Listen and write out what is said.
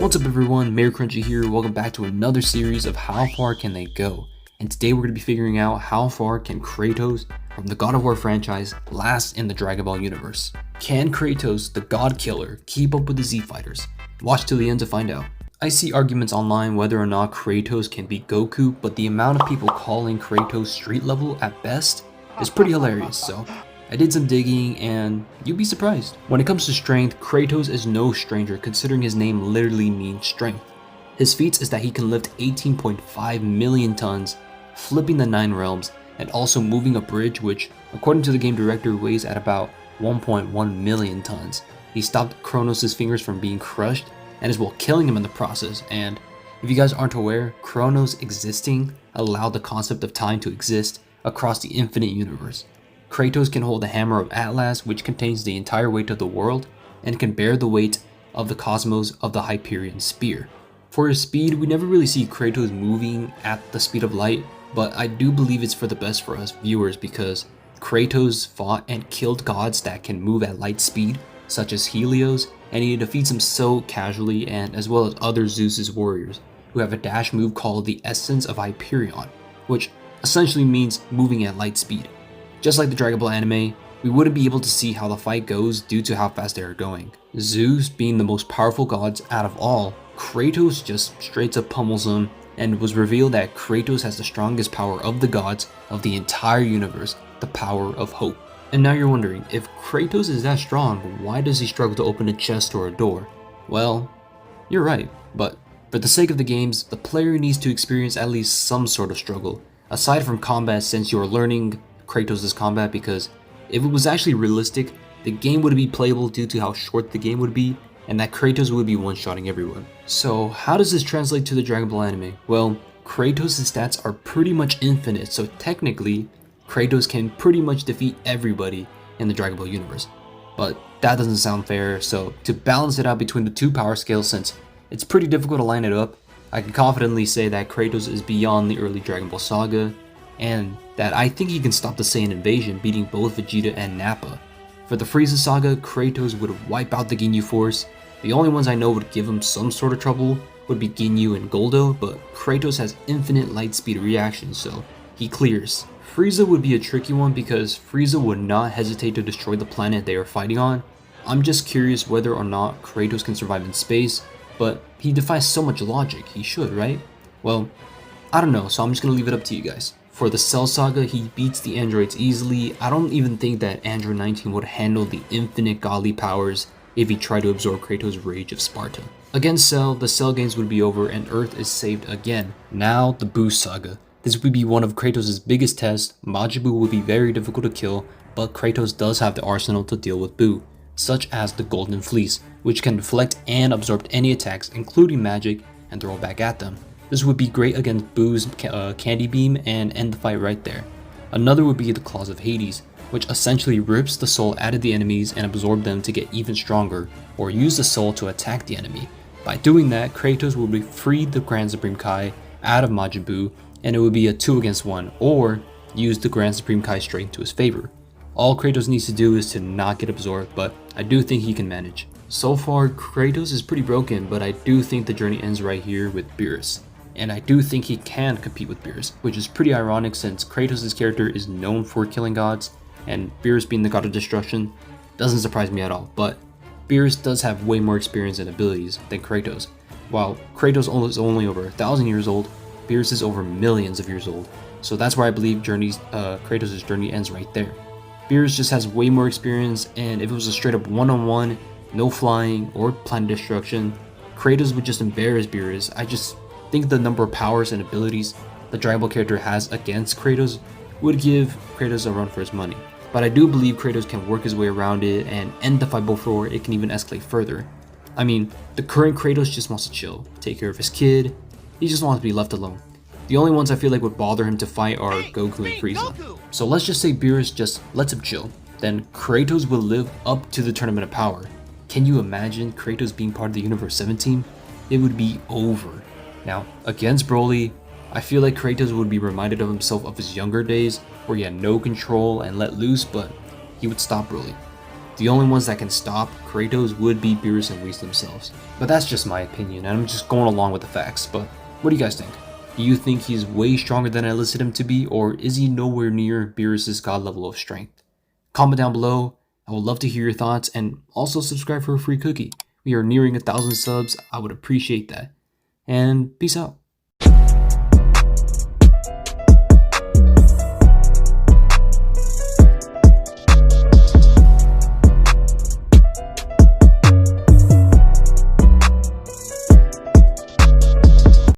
What's up everyone, Mayor Crunchy here, welcome back to another series of How Far Can They Go? And today we're going to be figuring out how far can Kratos from the God of War franchise last in the Dragon Ball universe. Can Kratos, the God Killer, keep up with the Z Fighters? Watch till the end to find out. I see arguments online whether or not Kratos can beat Goku, but the amount of people calling Kratos street level at best is pretty hilarious, so I did some digging and you'd be surprised. When it comes to strength, Kratos is no stranger considering his name literally means strength. His feats is that he can lift 18.5 million tons, flipping the 9 realms, and also moving a bridge which, according to the game director, weighs at about 1.1 million tons. He stopped Kronos' fingers from being crushed and as well killing him in the process, and if you guys aren't aware, Kronos existing allowed the concept of time to exist across the infinite universe. Kratos can hold the Hammer of Atlas, which contains the entire weight of the world, and can bear the weight of the cosmos of the Hyperion Spear. For his speed, we never really see Kratos moving at the speed of light, but I do believe it's for the best for us viewers because Kratos fought and killed gods that can move at light speed, such as Helios, and he defeats them so casually, and as well as other Zeus's warriors, who have a dash move called the Essence of Hyperion, which essentially means moving at light speed. Just like the Dragon Ball anime, we wouldn't be able to see how the fight goes due to how fast they are going. Zeus being the most powerful gods out of all, Kratos just straight up pummels him, and it was revealed that Kratos has the strongest power of the gods of the entire universe, the power of hope. And now you're wondering, if Kratos is that strong, why does he struggle to open a chest or a door? Well, you're right, but for the sake of the games, the player needs to experience at least some sort of struggle, aside from combat, since you're learning Kratos' combat, because if it was actually realistic, the game would be playable due to how short the game would be, and that Kratos would be one-shotting everyone. So how does this translate to the Dragon Ball anime? Well, Kratos' stats are pretty much infinite, so technically, Kratos can pretty much defeat everybody in the Dragon Ball universe. But that doesn't sound fair, so to balance it out between the two power scales, since it's pretty difficult to line it up, I can confidently say that Kratos is beyond the early Dragon Ball saga, and that I think he can stop the Saiyan invasion, beating both Vegeta and Nappa. For the Frieza saga, Kratos would wipe out the Ginyu Force. The only ones I know would give him some sort of trouble would be Ginyu and Goldo, but Kratos has infinite light speed reactions, so he clears. Frieza would be a tricky one because Frieza would not hesitate to destroy the planet they are fighting on. I'm just curious whether or not Kratos can survive in space, but he defies so much logic, he should, right? Well, I don't know, so I'm just gonna leave it up to you guys. For the Cell Saga, he beats the androids easily. I don't even think that Android 19 would handle the infinite godly powers if he tried to absorb Kratos' Rage of Sparta. Against Cell, the Cell games would be over and Earth is saved again. Now, the Buu Saga. This would be one of Kratos' biggest tests. Majin Buu would be very difficult to kill, but Kratos does have the arsenal to deal with Buu, such as the Golden Fleece, which can deflect and absorb any attacks, including magic, and throw it back at them. This would be great against Buu's Candy Beam and end the fight right there. Another would be the Claws of Hades, which essentially rips the soul out of the enemies and absorb them to get even stronger, or use the soul to attack the enemy. By doing that, Kratos would be freed the Grand Supreme Kai out of Majin Buu, and it would be a 2 against 1, or use the Grand Supreme Kai strength to his favor. All Kratos needs to do is to not get absorbed, but I do think he can manage. So far, Kratos is pretty broken, but I do think the journey ends right here with Beerus. And I do think he can compete with Beerus, which is pretty ironic since Kratos' character is known for killing gods, and Beerus being the god of destruction doesn't surprise me at all, but Beerus does have way more experience and abilities than Kratos. While Kratos is only over 1,000 years old, Beerus is over millions of years old, so that's where I believe Kratos' journey ends right there. Beerus just has way more experience, and if it was a straight up one-on-one, no flying or planet destruction, Kratos would just embarrass Beerus. I just think the number of powers and abilities the Dragon Ball character has against Kratos would give Kratos a run for his money. But I do believe Kratos can work his way around it and end the fight before it can even escalate further. I mean, the current Kratos just wants to chill, take care of his kid, he just wants to be left alone. The only ones I feel like would bother him to fight are Goku and Frieza. So let's just say Beerus just lets him chill, then Kratos will live up to the Tournament of Power. Can you imagine Kratos being part of the Universe 7 team? It would be over. Now, against Broly, I feel like Kratos would be reminded of himself of his younger days, where he had no control and let loose, but he would stop Broly. The only ones that can stop Kratos would be Beerus and Whis themselves. But that's just my opinion, and I'm just going along with the facts. But what do you guys think? Do you think he's way stronger than I listed him to be, or is he nowhere near Beerus' god level of strength? Comment down below. I would love to hear your thoughts, and also subscribe for a free cookie. We are nearing 1,000 subs. I would appreciate that. And peace out.